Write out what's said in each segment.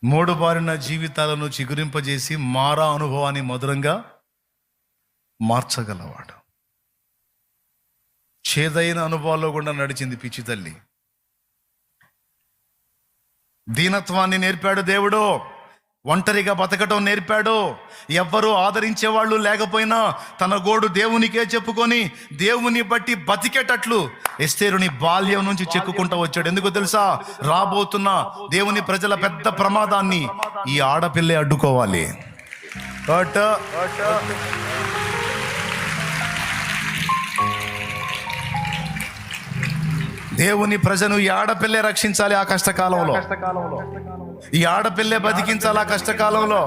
మూడు బారిన జీవితాలను చిగురింపజేసి మారా అనుభవాన్ని మధురంగా మార్చగలవాడు. చేదైన అనుభవాల్లో కూడా నడిచింది పిచ్చి తల్లి. దీనత్వాన్ని నేర్పాడు దేవుడు, ఒంటరిగా బతకటం నేర్పాడు. ఎవ్వరూ ఆదరించేవాళ్ళు లేకపోయినా తన గోడు దేవునికే చెప్పుకొని దేవుని బట్టి బతికేటట్లు ఎస్తేరుని బాల్యం నుంచి చెక్కుకుంటూ వచ్చాడు. ఎందుకు తెలుసా? రాబోతున్న దేవుని ప్రజల పెద్ద ప్రమాదాన్ని ఈ ఆడపిల్లే అడ్డుకోవాలి. దేవుని ప్రజను ఈ ఆడపిల్లే రక్షించాలి. ఆ కష్టకాలంలో ఈ ఆడపిల్లే బతికించాలి. ఆ కష్టకాలంలో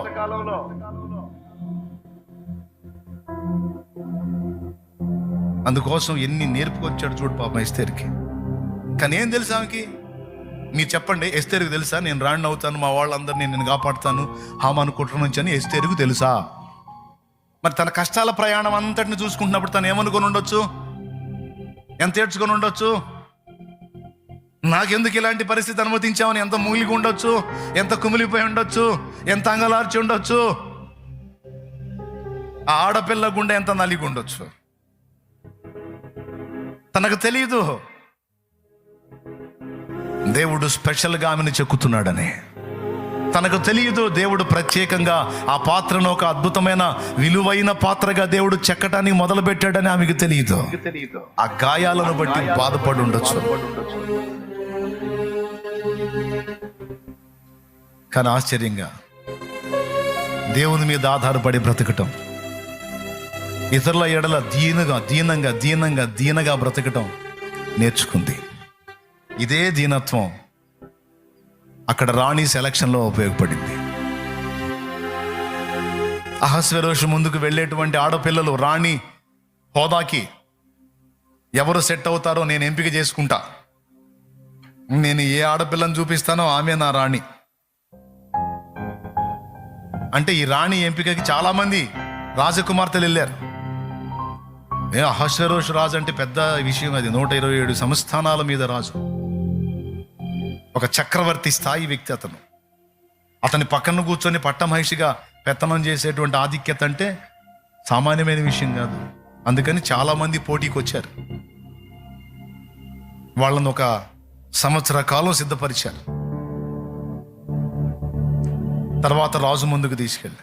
అందుకోసం ఎన్ని నేర్పుకొచ్చాడు చూడు పాపం ఎస్తేరుకి. కానీ ఏం తెలుసా ఆమెకి? మీరు చెప్పండి, ఎస్తేరుకు తెలుసా నేను రాణి అవుతాను, మా వాళ్ళందరినీ నేను కాపాడుతాను హామాను కుట్ర నుంచి అని ఎస్తేరుకు తెలుసా? మరి తన కష్టాల ప్రయాణం అంతటిని చూసుకుంటున్నప్పుడు తను ఏమనుకొని ఉండొచ్చు? ఎంత ఏడ్చుకొని ఉండొచ్చు? నాకెందుకు ఇలాంటి పరిస్థితి అనుమతించామని ఎంత మూలిగి ఉండొచ్చు, ఎంత కుమిలిపోయి ఉండొచ్చు, ఎంత అంగలార్చి ఉండొచ్చు. ఆ ఆడపిల్ల గుండె ఎంత నలిగి ఉండొచ్చు. తనకు తెలియదు దేవుడు స్పెషల్గా ఆమెను చెక్కుతున్నాడని. తనకు తెలియదు దేవుడు ప్రత్యేకంగా ఆ పాత్రను ఒక అద్భుతమైన విలువైన పాత్రగా దేవుడు చెక్కటానికి మొదలు పెట్టాడని ఆమెకు తెలియదు. ఆ గాయాలను బట్టి బాధపడి ఉండొచ్చు. కానీ ఆశ్చర్యంగా దేవుని మీద ఆధారపడి బ్రతకటం, ఇతరుల ఎడల దీనంగా బ్రతకటం నేర్చుకుంది. ఇదే దీనత్వం అక్కడ రాణి సెలక్షన్లో ఉపయోగపడింది. అహస్వేరోషు ముందుకు వెళ్ళేటువంటి ఆడపిల్లలు రాణి హోదాకి ఎవరు సెట్ అవుతారో నేను ఎంపిక చేసుకుంటా, నేను ఏ ఆడపిల్లని చూపిస్తానో ఆమె నా రాణి అంటే ఈ రాణి ఎంపికకి చాలా మంది రాజకుమార్తెలు వెళ్ళారు. అహస్వేరోషు రాజు అంటే పెద్ద విషయం అది. 127 సంస్థానాల మీద రాజు, ఒక చక్రవర్తి స్థాయి వ్యక్తి. అతని పక్కన కూర్చొని పట్టమహిషిగా పెత్తనం చేసేటువంటి ఆధిక్యత అంటే సామాన్యమైన విషయం కాదు. అందుకని చాలా మంది పోటీకి వచ్చారు. వాళ్ళను ఒక సంవత్సర కాలం సిద్ధపరిచారు. తర్వాత రాజు ముందుకు తీసుకెళ్ళి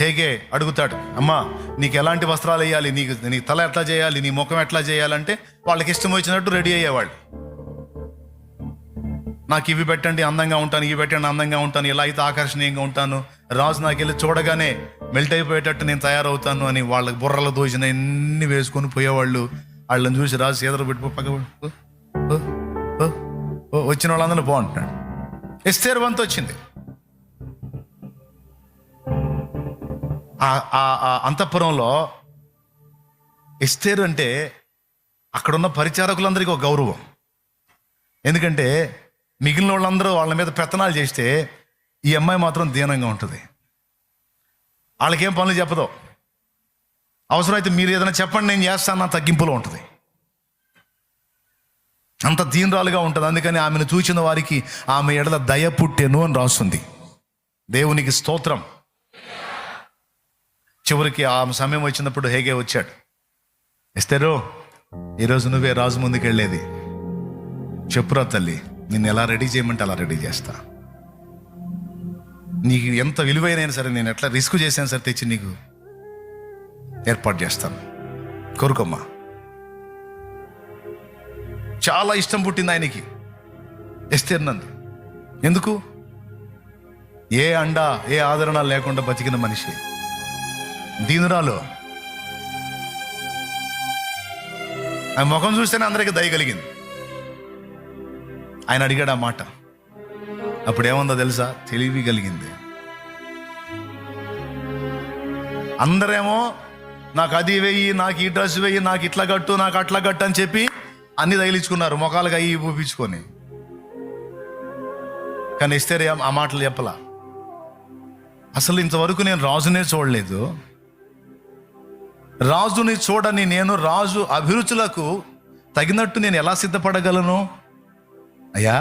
హేగే అడుగుతాడు, అమ్మా నీకు ఎలాంటి వస్త్రాలు వేయాలి, నీ తల ఎట్లా చేయాలి, నీ ముఖం ఎట్లా చేయాలంటే వాళ్ళకి ఇష్టం వచ్చినట్టు రెడీ అయ్యేవాళ్ళు. నాకు ఇవి పెట్టండి అందంగా ఉంటాను, ఇవి పెట్టండి అందంగా ఉంటాను, ఇలా అయితే ఆకర్షణీయంగా ఉంటాను, రాజు నాకు వెళ్ళి చూడగానే మెల్ట్ అయిపోయేటట్టు నేను తయారవుతాను అని వాళ్ళకి బుర్రలు దోచిన ఎన్ని వేసుకొని పోయేవాళ్ళు. వాళ్ళని చూసి రాజు సీదర పెట్టి పక్క వచ్చిన వాళ్ళందరూ బాగుంటున్నాడు. ఎస్తేరు వంతు వచ్చింది. అంతఃపురంలో ఎస్తేరు అంటే అక్కడున్న పరిచారకులందరికీ ఒక గౌరవం. ఎందుకంటే మిగిలిన వాళ్ళందరూ వాళ్ళ మీద పెత్తనాలు చేస్తే ఈ అమ్మాయి మాత్రం దీనంగా ఉంటుంది. వాళ్ళకేం పనులు చెప్పదు. అవసరమైతే మీరు ఏదైనా చెప్పండి నేను చేస్తాను, తగ్గింపులో ఉంటుంది. అంత దీనరాలుగా ఉంటుంది. అందుకని ఆమెను చూసిన వారికి ఆమె ఎడల దయ పుట్టెను అని రాస్తుంది. దేవునికి స్తోత్రం. చివరికి ఆ సమయం వచ్చినప్పుడు హేగే వచ్చాడు. ఎస్తేరు, ఈరోజు నువ్వే రాజు ముందుకు వెళ్ళేది, చెప్పురా తల్లి, నిన్ను ఎలా రెడీ చేయమంటే అలా రెడీ చేస్తా. నీకు ఎంత విలువైనా సరే, నేను ఎట్లా రిస్క్ చేశాను సరే తెచ్చి నీకు ఏర్పాటు చేస్తాను, కోరుకోమ్మా. చాలా ఇష్టం పుట్టింది ఆయనకి ఎస్తేరు నందు. ఎందుకు? ఏ అండా ఏ ఆదరణ లేకుండా బతికిన మనిషి, దీనురాలు. ఆ ముఖం చూస్తేనే అందరికీ దయ కలిగింది. ఆయన అడిగాడు ఆ మాట. అప్పుడేముందో తెలుసా? తెలివి కలిగింది. అందరేమో నాకు అది వెయ్యి, నాకు ఈ డ్రెస్ వెయ్యి, నాకు ఇట్లా కట్టు, నాకు అట్లా కట్టు అని చెప్పి అన్ని తగిలించుకున్నారు, ముఖాలుగా అయ్యి పూపించుకొని. కానీ ఎస్తేరు ఆ మాటలు చెప్పలా. అసలు ఇంతవరకు నేను రాజునే చూడలేదు, రాజుని చూడని నేను రాజు అభిరుచులకు తగినట్టు నేను ఎలా సిద్ధపడగలను? అయ్యా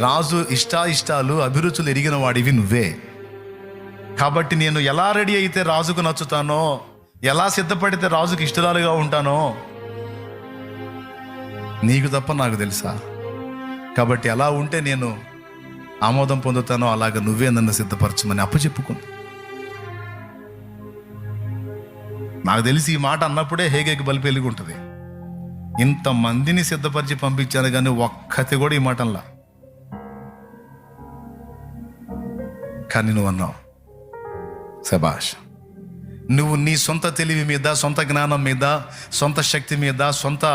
రాజు ఇష్టాలు అభిరుచులు ఎరిగిన వాడివి నువ్వే. కాబట్టి నేను ఎలా రెడీ అయితే రాజుకు నచ్చుతానో, ఎలా సిద్ధపడితే రాజుకి ఇష్టరాలుగా ఉంటానో నీకు తప్ప నాకు తెలుసా? కాబట్టి ఎలా ఉంటే నేను ఆమోదం పొందుతానో అలాగ నువ్వే నన్ను సిద్ధపరచమని అప్పచెప్పుకుంది. నాకు తెలిసి ఈ మాట అన్నప్పుడే హేగేకి బలి పెళ్ళిగుంటుంది. ఇంతమందిని సిద్ధపరిచి పంపించాను కానీ ఒక్కతి కూడా ఈ మాటల్లా. కానీ నువ్వు అన్నావు, శభాష్. నువ్వు నీ సొంత తెలివి మీద, సొంత జ్ఞానం మీద, సొంత శక్తి మీద, సొంత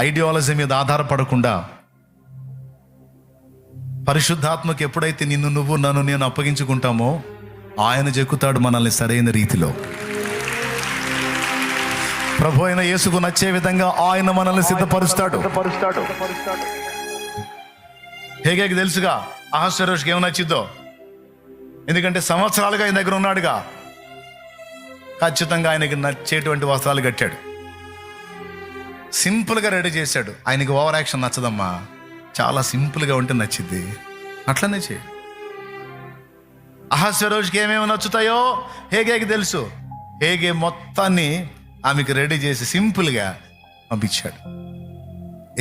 ఐడియాలజీ మీద ఆధారపడకుండా పరిశుద్ధాత్మకు ఎప్పుడైతే నన్ను నేను అప్పగించుకుంటామో ఆయన చెక్కుతాడు మనల్ని సరైన రీతిలో. ప్రభు అయిన యేసుకు నచ్చే విధంగా ఆయన మనల్ని సిద్ధపరుస్తాడు. హేగేకి తెలుసుగా అహష్వేరోషుకి ఏమి నచ్చిద్దో, ఎందుకంటే సంవత్సరాలుగా ఆయన దగ్గర ఉన్నాడుగా. ఖచ్చితంగా ఆయనకి నచ్చేటువంటి వస్త్రాలు కట్టాడు, సింపుల్గా రెడీ చేశాడు. ఆయనకి ఓవర్ యాక్షన్ నచ్చదమ్మా, చాలా సింపుల్గా ఉంటే నచ్చిద్ది, అట్లనే చేయి. అహష్వేరోషుకి ఏమేమి నచ్చుతాయో హేగేకి తెలుసు. హేగే మొత్తాన్ని ఆమెకి రెడీ చేసి సింపుల్గా పంపించాడు.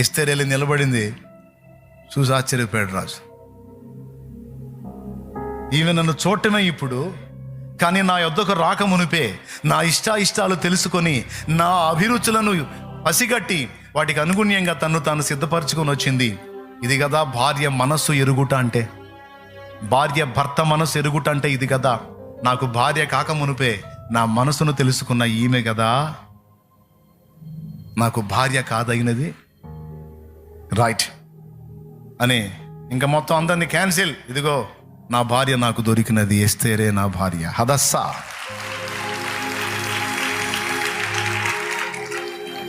ఎస్తేర్ వెళ్ళి నిలబడింది, చూసి ఆశ్చర్యపోయాడు రాజు. ఈమె నన్ను చూడటమే ఇప్పుడు, కానీ నా యొద్దకు రాక మునిపే నా ఇష్టాలు తెలుసుకొని నా అభిరుచులను పసిగట్టి వాటికి అనుగుణ్యంగా తను తాను సిద్ధపరచుకొని వచ్చింది. ఇది కదా భార్య మనస్సు ఎరుగుట అంటే, భార్య భర్త మనస్సు ఎరుగుట అంటే ఇది కదా. నాకు భార్య కాక మునిపే నా మనసును తెలుసుకున్న ఈమె కదా నాకు భార్య కాదగినది. రైట్ అని ఇంకా మొత్తం అందరినీ క్యాన్సిల్. ఇదిగో నా భార్య నాకు దొరికినది, ఎస్తేరే నా భార్య. హదస్సా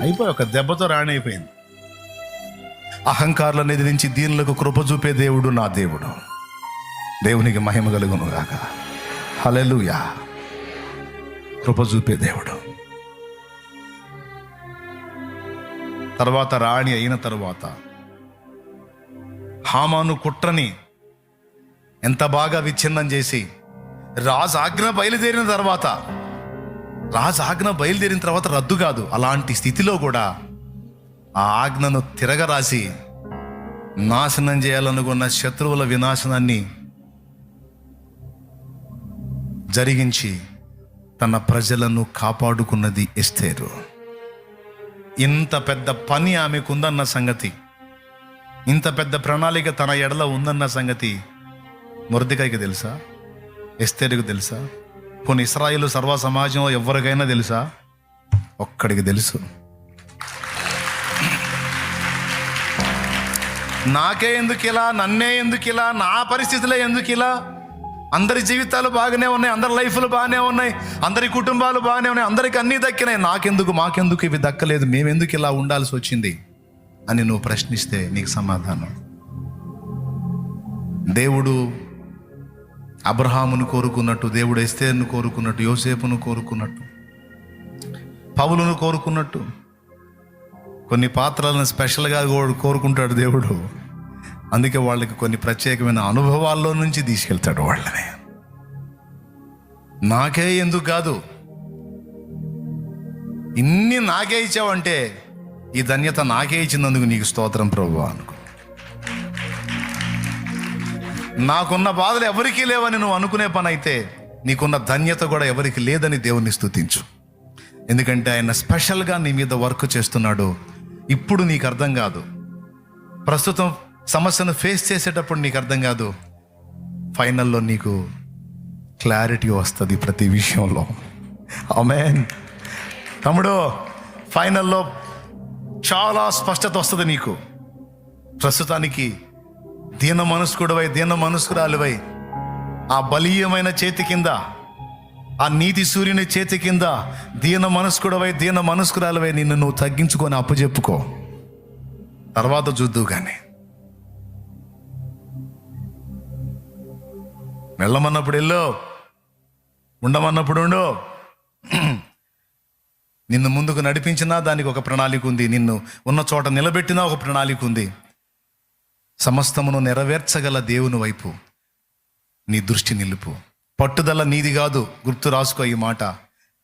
అయిపోయి ఒక దెబ్బతో రాణి అయిపోయింది. అహంకారులను ఎదిరించి దీనులకు కృప చూపే దేవుడు నా దేవుడు. దేవునికి మహిమ కలుగును గాక. హల్లెలూయా. కృప చూపే దేవుడు. తర్వాత రాణి అయిన తర్వాత హామాను కుట్రని ఎంత బాగా విచ్ఛిన్నం చేసి రాజు ఆజ్ఞ బయలుదేరిన తర్వాత రద్దు కాదు, అలాంటి స్థితిలో కూడా ఆ ఆజ్ఞను తిరగరాసి నాశనం చేయాలనుకున్న శత్రువుల వినాశనాన్ని జరిగించి తన ప్రజలను కాపాడుకున్నది ఎస్తేరు. ఇంత పెద్ద పని ఆమెకుందన్న సంగతి, ఇంత పెద్ద ప్రణాళిక తన ఎడల ఉందన్న సంగతి మొర్దెకైకి తెలుసా? ఎస్తేరుకు తెలుసా? కొన్ని ఇశ్రాయేలు సర్వ సమాజంలో ఎవరికైనా తెలుసా? ఒక్కడికి తెలుసు. నాకే ఎందుకు ఇలా, నన్నే ఎందుకు ఇలా, నా పరిస్థితులే ఎందుకు ఇలా? అందరి జీవితాలు బాగానే ఉన్నాయి, అందరి లైఫ్లు బాగానే ఉన్నాయి, అందరి కుటుంబాలు బాగానే ఉన్నాయి, అందరికి అన్నీ దక్కినాయి, మాకెందుకు ఇవి దక్కలేదు, మేమెందుకు ఇలా ఉండాల్సి వచ్చింది అని నువ్వు ప్రశ్నిస్తే నీకు సమాధానం. దేవుడు అబ్రహామును కోరుకున్నట్టు, దేవుడు ఎస్తేరును కోరుకున్నట్టు, యోసేపును కోరుకున్నట్టు, పౌలును కోరుకున్నట్టు కొన్ని పాత్రలను స్పెషల్గా కోరుకుంటాడు దేవుడు. అందుకే వాళ్ళకి కొన్ని ప్రత్యేకమైన అనుభవాల్లో నుంచి తీసుకెళ్తాడు వాళ్ళని. నాకే ఎందుకు కాదు, ఇన్ని నాకే ఇచ్చావంటే ఈ ధన్యత నాకే ఇచ్చినందుకు నీకు స్తోత్రం ప్రభువా అనుకో. నాకున్న బాధలు ఎవరికీ లేవని నువ్వు అనుకునే పని అయితే నీకున్న ధన్యత కూడా ఎవరికి లేదని దేవుణ్ణి స్తుతించు. ఎందుకంటే ఆయన స్పెషల్గా నీ మీద వర్క్ చేస్తున్నాడు. ఇప్పుడు నీకు అర్థం కాదు, ప్రస్తుతం సమస్యను ఫేస్ చేసేటప్పుడు నీకు అర్థం కాదు, ఫైనల్లో నీకు క్లారిటీ వస్తుంది ప్రతి విషయంలో. ఆమేన్ తమ్ముడు, ఫైనల్లో చాలా స్పష్టత వస్తుంది నీకు. ప్రస్తుతానికి దీన మనస్కుడివై, దీన మనస్కురాలివై ఆ బలీయమైన చేతి కింద, ఆ నీతి సూర్యుని చేతి కింద దీన మనస్కుడివై, దీన మనస్కురాలివై నిన్ను నువ్వు తగ్గించుకొని అప్పచెప్పుకో. తర్వాత చూద్దువు కానీ. వెళ్ళమన్నప్పుడు వెళ్ళు, ఉండమన్నప్పుడు ఉండు. నిన్ను ముందుకు నడిపించినా దానికి ఒక ప్రణాళిక ఉంది, నిన్ను ఉన్న చోట నిలబెట్టినా ఒక ప్రణాళిక ఉంది. సమస్తమును నెరవేర్చగల దేవుని వైపు నీ దృష్టి నిలుపు. పట్టుదల నీది కాదు, గుర్తు రాసుకో ఈ మాట.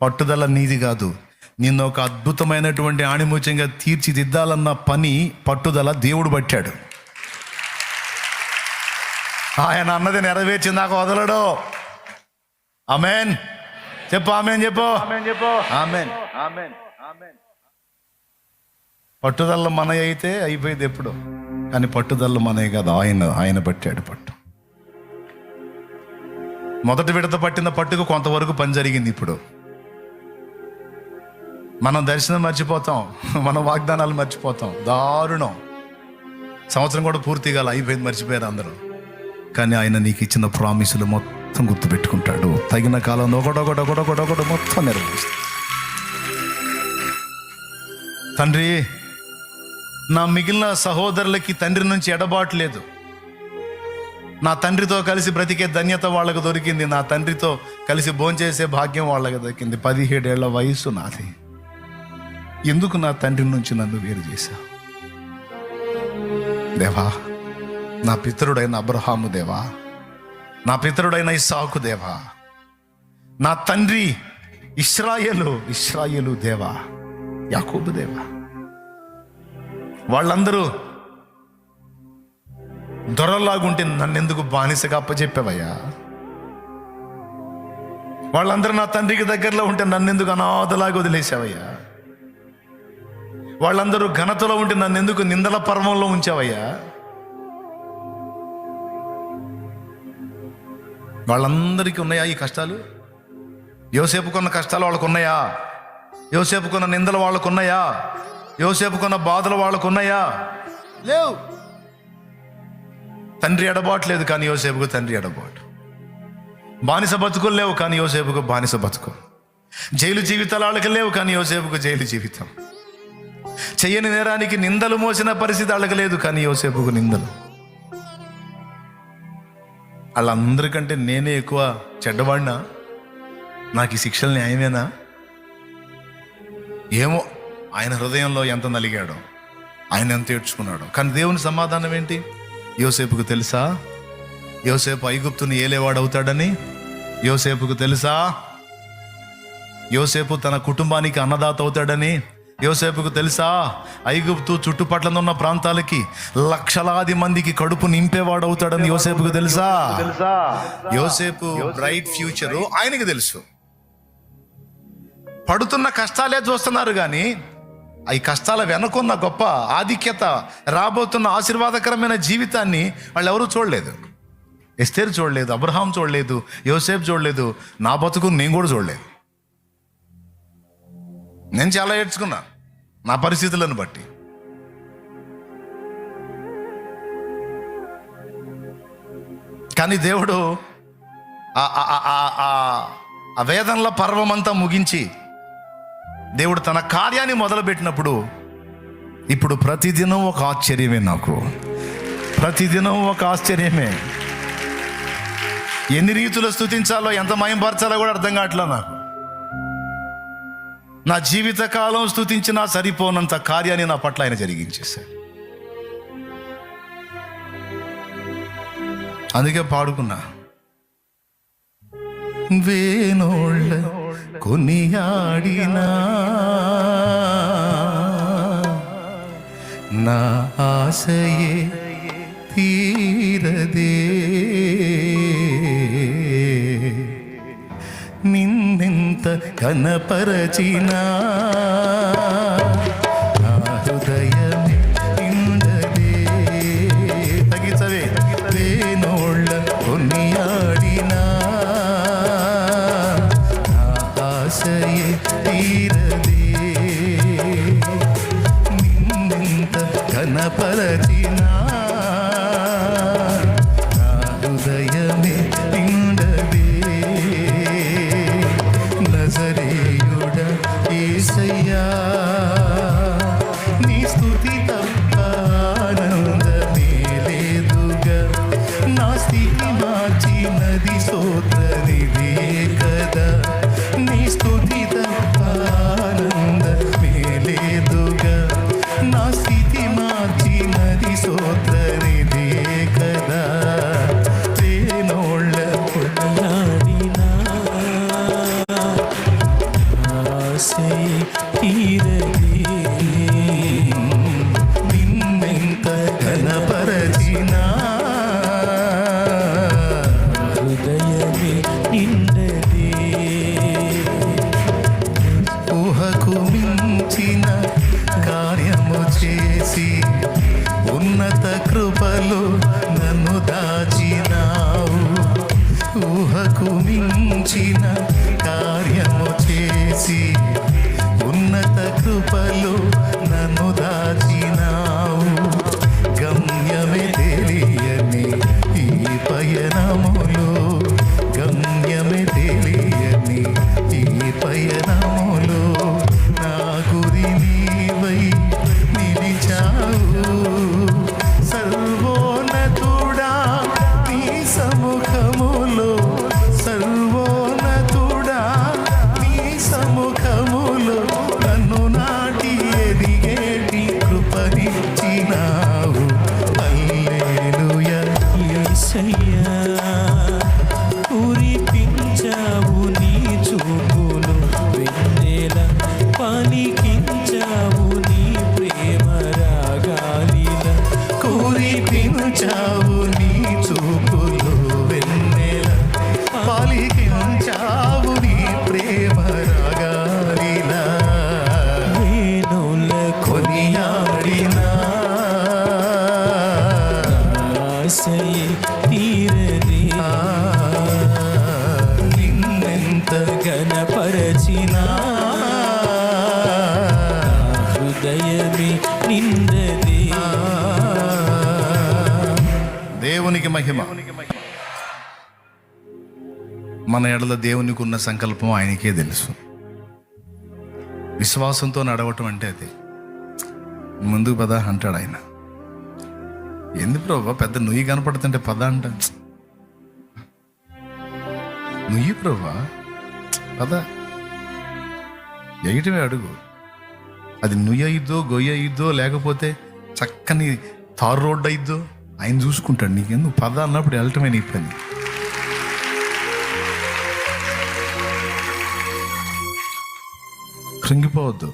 పట్టుదల నీది కాదు. నిన్ను ఒక అద్భుతమైనటువంటి ఆణిముత్యంగా తీర్చిదిద్దాలన్న పని, పట్టుదల దేవుడు పట్టాడు. ఆయన అన్నది నెరవేర్చింది నాకు వదలడు. ఆమేన్ చెప్పు, ఆమేన్ చెప్పు, ఆమేన్. పట్టుదల మన అయితే అయిపోయింది ఎప్పుడు, కానీ పట్టుదల మనే కాదు, ఆయన పట్టాడు పట్టు. మొదటి విడత పట్టిన పట్టుకు కొంతవరకు పని జరిగింది. ఇప్పుడు మనం దర్శనం మర్చిపోతాం, మన వాగ్దానాలు మర్చిపోతాం. దారుణం. సంవత్సరం కూడా పూర్తిగా అయిపోయింది, మర్చిపోయారు అందరూ. కానీ ఆయన నీకు ఇచ్చిన ప్రామిసులు మొత్తం గుర్తుపెట్టుకుంటాడు. తగిన కాలంలో ఒకటొకటి మొత్తం నెరవేరుస్తాడు. తండ్రి, నా మిగిలిన సహోదరులకి తండ్రి నుంచి ఎడబాటు లేదు. నా తండ్రితో కలిసి బ్రతికే ధన్యత వాళ్ళకు దొరికింది. నా తండ్రితో కలిసి భోంచేసే భాగ్యం వాళ్ళకి దొరికింది. 17 ఏళ్ల వయసు నాది. ఎందుకు నా తండ్రి నుంచి నన్ను వేరు చేశావు దేవా? నా పితరుడైన అబ్రహాము దేవా, నా పితరుడైన ఇస్సాకు దేవా, నా తండ్రి ఇశ్రాయేలు దేవా, యాకోబు దేవా, వాళ్ళందరూ దొరలాగుంటే నన్నెందుకు బానిసగా అప్పచెప్పావయ్యా? వాళ్ళందరూ నా తండ్రికి దగ్గరలో ఉంటే నన్నెందుకు అనాథలాగా వదిలేసావయ్యా? వాళ్ళందరూ ఘనతలో ఉంటే నన్నెందుకు నిందల పర్వంలో ఉంచావయ్యా? వాళ్ళందరికీ ఉన్నాయా ఈ కష్టాలు? యోసేపుకున్న కష్టాలు వాళ్ళకు ఉన్నాయా? యోసేపుకున్న నిందలు వాళ్ళకు ఉన్నాయా? యోసేపుకున్న బాధలు వాళ్ళకు ఉన్నాయా? లేవు. తండ్రి ఎడబాటు లేదు, కానీ యోసేపుకు తండ్రి ఎడబాటు. బానిస బతుకులు లేవు, కానీ యోసేపుకు బానిస బతుకు. జైలు జీవితాలు వాళ్ళకి లేవు, కానీ యోసేపుకు జైలు జీవితం. చెయ్యని నేరానికి నిందలు మోసిన పరిస్థితి వాళ్ళకి లేదు, కానీ యోసేపుకు నిందలు. వాళ్ళందరికంటే నేనే ఎక్కువ చెడ్డవాడినా? నాకు ఈ శిక్షలు న్యాయమేనా? ఏమో, ఆయన హృదయంలో ఎంత నలిగాడో, ఆయన ఎంత ఏడ్చుకున్నాడో. కానీ దేవుని సమాధానం ఏంటి? యోసేపుకు తెలుసా యోసేపు ఐగుప్తుని ఏలేవాడవుతాడని? యోసేపుకు తెలుసా యోసేపు తన కుటుంబానికి అన్నదాత అవుతాడని? యోసేపుకు తెలుసా ఐగుప్తు చుట్టుపట్ల ఉన్న ప్రాంతాలకి లక్షలాది మందికి కడుపు నింపేవాడు అవుతాడని? యోసేపుకు తెలుసా? యోసేపు బ్రైట్ ఫ్యూచరు ఆయనకి తెలుసు. పడుతున్న కష్టాలే చూస్తున్నారు, కానీ ఈ కష్టాల వెనకున్న గొప్ప ఆధిక్యత, రాబోతున్న ఆశీర్వాదకరమైన జీవితాన్ని వాళ్ళు ఎవరూ చూడలేదు. ఎస్తేరు చూడలేదు, అబ్రహాం చూడలేదు, యోసేపు చూడలేదు, నా బతుకు నేను కూడా చూడలేదు. నేను చాలా ఏడ్చుకున్నా నా పరిస్థితులను బట్టి. కానీ దేవుడు ఆ వేదనల పర్వమంతా ముగించి దేవుడు తన కార్యాన్ని మొదలుపెట్టినప్పుడు ఇప్పుడు ప్రతిదినం ఒక ఆశ్చర్యమే. నాకు ప్రతిదినం ఒక ఆశ్చర్యమే. ఎన్ని రీతులు స్తుతించాలో, ఎంత మయంపరచాలో కూడా అర్థం కావట్లా నాకు. నా జీవితకాలం స్తుతించినా సరిపోనంత కార్యాన్ని నా పట్ల ఆయన జరిగించేశాడు. అందుకే పాడుకున్నా, వేనోళ్ళ కొనియాడినా నా ఆశయే తీరదే, నిన్నెంత కనపరచినా నా హృదయమే నిండదే. తగ్గించవే. వేనోళ్ళ కొనియాడినా నా ఆశయే తీరదే, నిన్నెంత కనపరచినా నా హృదయమే నిండదే. నజరేయుడ యేసయ్యా, నీ స్తుతి తప్ప ఆనందమే లేదుగా. నా స్థితి మార్చినది స్తోత్రనిదే కదా. నీ స్తుతి తప్ప ఆనందమే లేదుగా. నా స్థితి మార్చినది స్తోత్రనిదే ఊహకు మించిన కార్యము చేసి ఉన్నత కృపలో నన్ను దాచినావు. గమ్యమే తెలియని ఈ పయనములో, గమ్యమే తెలియని ఈ పయనములో నా గురి నీవై నిలిచావు. సర్వోన్నతుడా నీ సముఖములో, సర్వోన్నతుడా నీ సముఖములో నన్ను నాటి ఎదిగేటి కృపనిచ్చినావు. హల్లెలూయా. యేసయ్యా కురిపించావు నీ చూపులు వెన్నెల, పలికించావు నీ ప్రేమ రాగాలిల. కురిపించావు నీ చూపులు వెన్నెల, పలికించావు నీ ప్రేమ రాగాలిలా. వేణుల కొనియాడినా ఆశయే తీరదే, నిన్నెంత గణపరచినా హృదయమే నిందదే. దేవునికి మహిమ. మన ఎడల దేవునికి ఉన్న సంకల్పం ఆయనకే తెలుసు. విశ్వాసంతో నడవటం అంటే అదే. ముందుకు పద అంటాడు ఆయన. ఎందుకు ప్రభా పెద్ద నుయ్యి కనపడుతుంటే పద అంట. నుయ్యి ప్రభా పద, ఎగిటమే అడుగు. అది నుయ్యి అయిద్దో గొయ్యి అయిద్దో లేకపోతే చక్కని తారు రోడ్డు అయిద్దో ఆయన చూసుకుంటాడు. నీకెందుకు పద అన్నప్పుడు వెళ్ళటమే నీ పని. కృంగిపోవద్దు,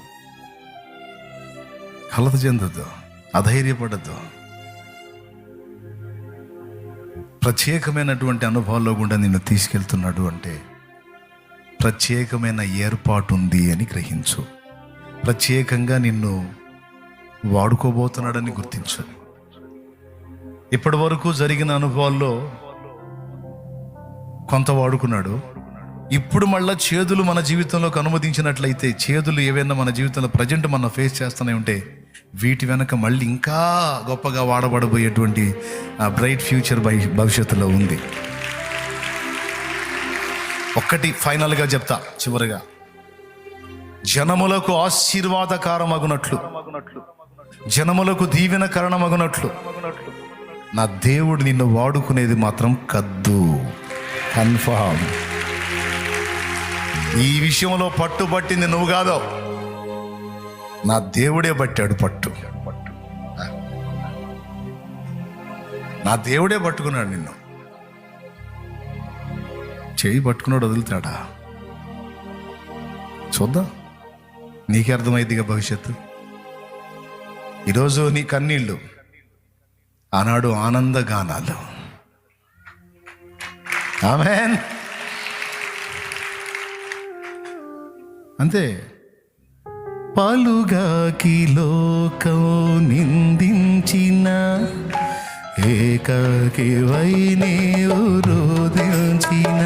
కలత చెందొద్దు, అధైర్యపడద్దు. ప్రత్యేకమైనటువంటి అనుభవాల్లో కూడా నిన్ను తీసుకెళ్తున్నాడు అంటే ప్రత్యేకమైన ఏర్పాటు ఉంది అని గ్రహించు. ప్రత్యేకంగా నిన్ను వాడుకోబోతున్నాడని గుర్తించు. ఇప్పటి వరకు జరిగిన అనుభవాల్లో కొంత వాడుకున్నాడు. ఇప్పుడు మళ్ళా చేదులు మన జీవితంలోకి అనుమతించినట్లయితే, చేదులు ఏవైనా మన జీవితంలో ప్రజెంట్ మనం ఫేస్ చేస్తూనే ఉంటే వీటి వెనక మళ్ళీ ఇంకా గొప్పగా వాడబడబోయేటువంటి బ్రైట్ ఫ్యూచర్ భవిష్యత్తులో ఉంది. ఒక్కటి ఫైనల్గా చెప్తా చివరిగా, జనములకు ఆశీర్వాదకారమగునట్లు, జనములకు దీవెన కారణమగునట్లు నా దేవుడు నిన్ను వాడుకునేది మాత్రం కద్దు. కన్ఫర్మ్. ఈ విషయంలో పట్టుబట్టింది నువ్వు కాదో, నా దేవుడే పట్టాడు పట్టు. నా దేవుడే పట్టుకున్నాడు నిన్ను. చేయి పట్టుకున్నాడు వదులుతాడా? చూద్దాం, నీకే అర్థమైందిగా భవిష్యత్తు. ఈరోజు నీ కన్నీళ్ళు, ఆనాడు ఆనందగానాలు. ఆమేన్. అంతే. పలుగాకి లోకం నిందించిన ఏకాకి వై నీవు రోదించిన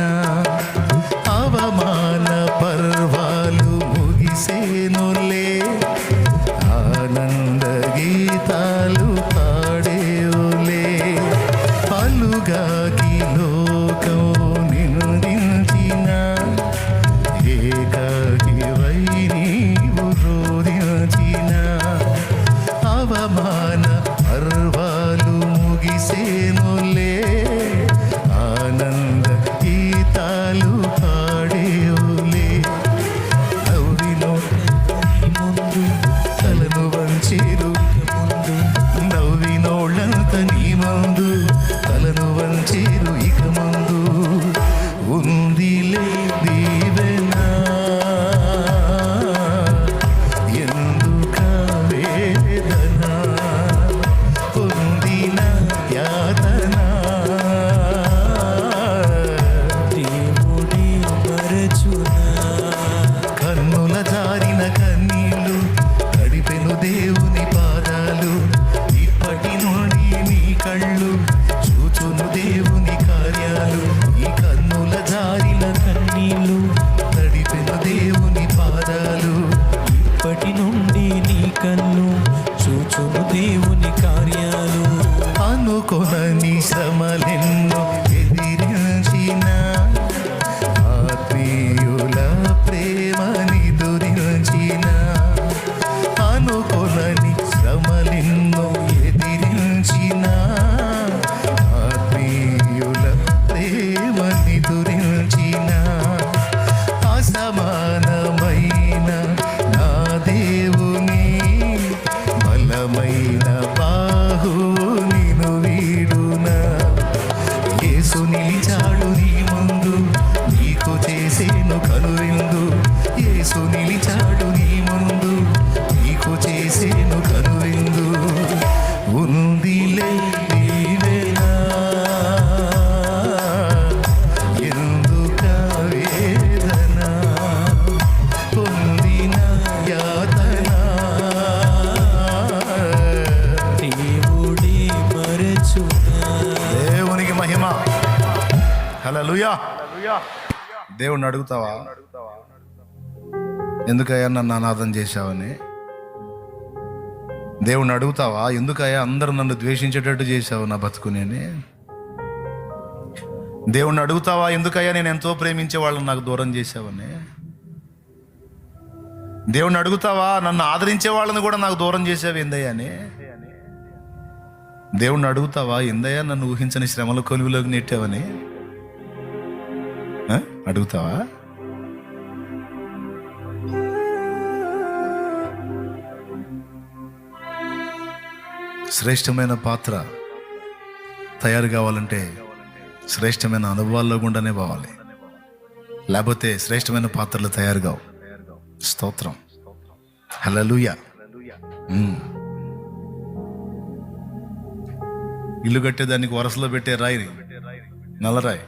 అవమాన పర్వాలు ముగిసేనులే, ఆనంద గీతాలు పాడేవులే. పలుగాకి లోకం నిందించిన ఏకాకి వై నీవు రోదించిన అవమాన పర్వాలు ముగిసేనులే, ఆనంద గీతాలు పాడేవులే. నవ్వినో ముందు తలను వంచేరు, నవ్వినోళ్ళంత నీ ముందు తలను వంచేరు. ఇక మహిమ. హల్లెలూయా. దేవుణ్ణి అడుగుతావా, ఎందుకయ్యా నన్ను అనాథం చేశావని? దేవుణ్ణి అడుగుతావా, ఎందుకయ్యా అందరూ నన్ను ద్వేషించేటట్టు చేశావు నా బతుకుని అని? దేవుణ్ణి అడుగుతావా, ఎందుకయ్యా నేను ఎంతో ప్రేమించే వాళ్ళని నాకు దూరం చేశావని? దేవుణ్ణి అడుగుతావా, నన్ను ఆదరించే వాళ్ళని కూడా నాకు దూరం చేసావు ఏందయ్యా అని? దేవుణ్ణి అడుగుతావా, ఏందయ్యా నన్ను ఊహించని శ్రమల కొలువులోకి నెట్టావని? అడుగుతావా? శ్రేష్టమైన పాత్ర తయారు కావాలంటే శ్రేష్టమైన అనుభవాల్లో గుండానే పోవాలి, లేకపోతే శ్రేష్టమైన పాత్రలు తయారు కావు. స్తోత్రం. హల్లెలూయా. ఇల్లు కట్టేదానికి వరసలో పెట్టే రాయి నల్లరాయి,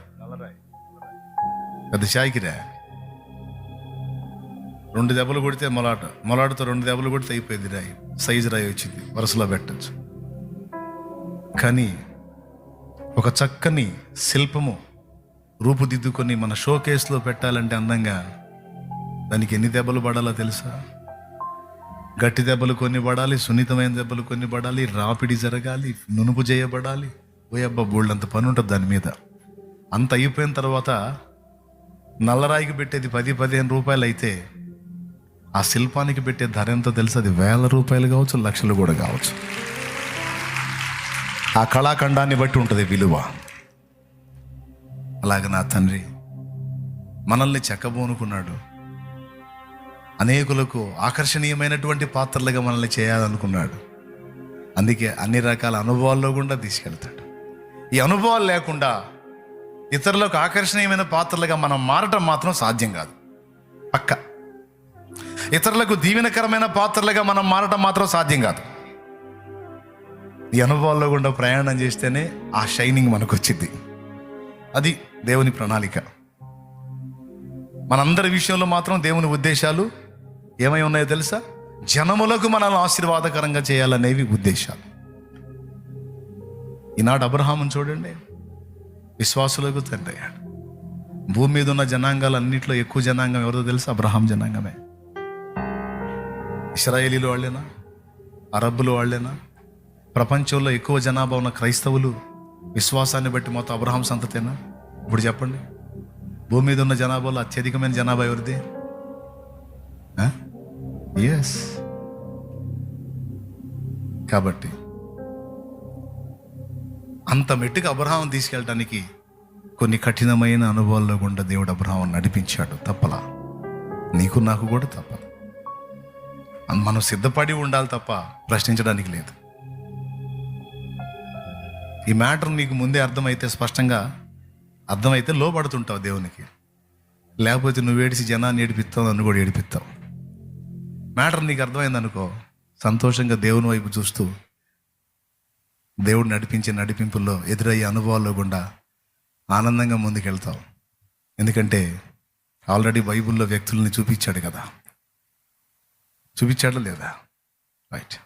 పెద్ద షాయికిరా. 2 దెబ్బలు కొడితే మొలాటతో 2 దెబ్బలు కొడితే అయిపోయింది రాయి, సైజు రాయి వచ్చింది, వరసలో పెట్టచ్చు. కానీ ఒక చక్కని శిల్పము రూపుదిద్దుకొని మన షో కేసులో పెట్టాలంటే అందంగా దానికి ఎన్ని దెబ్బలు పడాలో తెలుసా? గట్టి దెబ్బలు కొన్ని పడాలి, సున్నితమైన దెబ్బలు కొన్ని పడాలి, రాపిడి జరగాలి, నునుపు చేయబడాలి. ఓయబ్బా బోల్డంత పని ఉంటుంది దాని మీద. అంత అయిపోయిన తర్వాత నల్లరాయికి పెట్టేది 10-15 రూపాయలు అయితే ఆ శిల్పానికి పెట్టే ధర ఎంతో తెలుసు? అది 1000 రూపాయలు కావచ్చు, లక్షలు కూడా కావచ్చు. ఆ కళాఖండాన్ని బట్టి ఉంటుంది విలువ. అలాగే నా తండ్రి మనల్ని చెక్కబోనుకున్నాడు, అనేకులకు ఆకర్షణీయమైనటువంటి పాత్రలుగా మనల్ని చేయాలనుకున్నాడు. అందుకే అన్ని రకాల అనుభవాల్లో గుండా తీసుకెళ్తాడు. ఈ అనుభవాలు లేకుండా ఇతరులకు ఆకర్షణీయమైన పాత్రలుగా మనం మారటం మాత్రం సాధ్యం కాదు. పక్క ఇతరులకు దీవెనకరమైన పాత్రలుగా మనం మారటం మాత్రం సాధ్యం కాదు. ఈ అనుభవాల్లో గుండా ప్రయాణం చేస్తేనే ఆ షైనింగ్ మనకు వచ్చింది. అది దేవుని ప్రణాళిక. మనందరి విషయంలో మాత్రం దేవుని ఉద్దేశాలు ఏమై ఉన్నాయో తెలుసా? జనములకు మనల్ని ఆశీర్వాదకరంగా చేయాలనేవి ఉద్దేశాలు. ఈనాడు అబ్రహామును చూడండి, విశ్వాసులకు తండ్రి అయ్యాడు. భూమి మీద ఉన్న జనాంగాలన్నింటిలో ఎక్కువ జనాంగం ఎవరో తెలుసా? అబ్రహాం జనాంగమే. ఇశ్రాయేలీలు వాళ్ళేనా? అరబ్బులు వాళ్ళేనా? ప్రపంచంలో ఎక్కువ జనాభా ఉన్న క్రైస్తవులు విశ్వాసాన్ని బట్టి మొత్తం అబ్రహాం సంతతేనా? ఇప్పుడు చెప్పండి, భూమి మీద ఉన్న జనాభాలో అత్యధికమైన జనాభా ఎవరిది? ఎస్. కాబట్టి అంత మెట్టుగా అబ్రహాం తీసుకెళ్ళటానికి కొన్ని కఠినమైన అనుభవాల్లో గుండా దేవుడు అబ్రహాం నడిపించాడు. తప్పలా, నీకు నాకు కూడా తప్పదు. మనం సిద్ధపడి ఉండాలి తప్ప ప్రశ్నించడానికి లేదు. ఈ మ్యాటర్ నీకు ముందే అర్థమైతే, స్పష్టంగా అర్థమైతే లోపడుతుంటావు దేవునికి. లేకపోతే నువ్వు ఏడిసి జనాన్ని ఏడిపిస్తావు, నన్ను కూడా ఏడిపిస్తావు. మ్యాటర్ నీకు అర్థమైంది అనుకో, సంతోషంగా దేవుని వైపు చూస్తూ దేవుడు నడిపించే నడిపింపుల్లో ఎదురయ్యే అనుభవాల్లో గుండా ఆనందంగా ముందుకెళ్తావు. ఎందుకంటే ఆల్రెడీ బైబిల్లో వ్యక్తుల్ని చూపించాడు కదా. చూపించాడా లేదా? రైట్.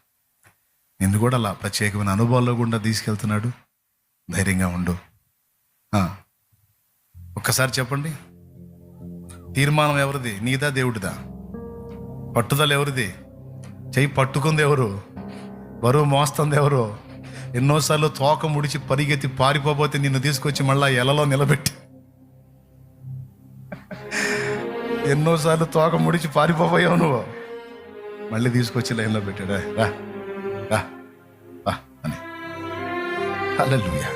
నిన్ను కూడా అలా ప్రత్యేకమైన అనుభవాల్లో గుండా తీసుకెళ్తున్నాడు. ధైర్యంగా ఉండు. ఒక్కసారి చెప్పండి, తీర్మానం ఎవరిది? నీదా దేవుడిదా? పట్టుదల ఎవరిది? చెయ్యి పట్టుకుంది ఎవరు? బరువు మోస్తుంది ఎవరు? ఎన్నోసార్లు తోక ముడిచి పరిగెత్తి పారిపోతే నిన్ను తీసుకొచ్చి మళ్ళా ఎలలో నిలబెట్టి, ఎన్నోసార్లు తోక ముడిచి పారిపోయావు నువ్వు, మళ్ళీ తీసుకొచ్చి లైన్లో పెట్టాడా? రా రా రా అని. హల్లెలూయా.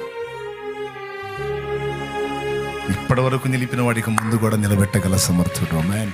ఇప్పటి వరకు నిలిపిన వాడికి ముందు కూడా నిలబెట్టగల సమర్థుడు. ఆమేన్.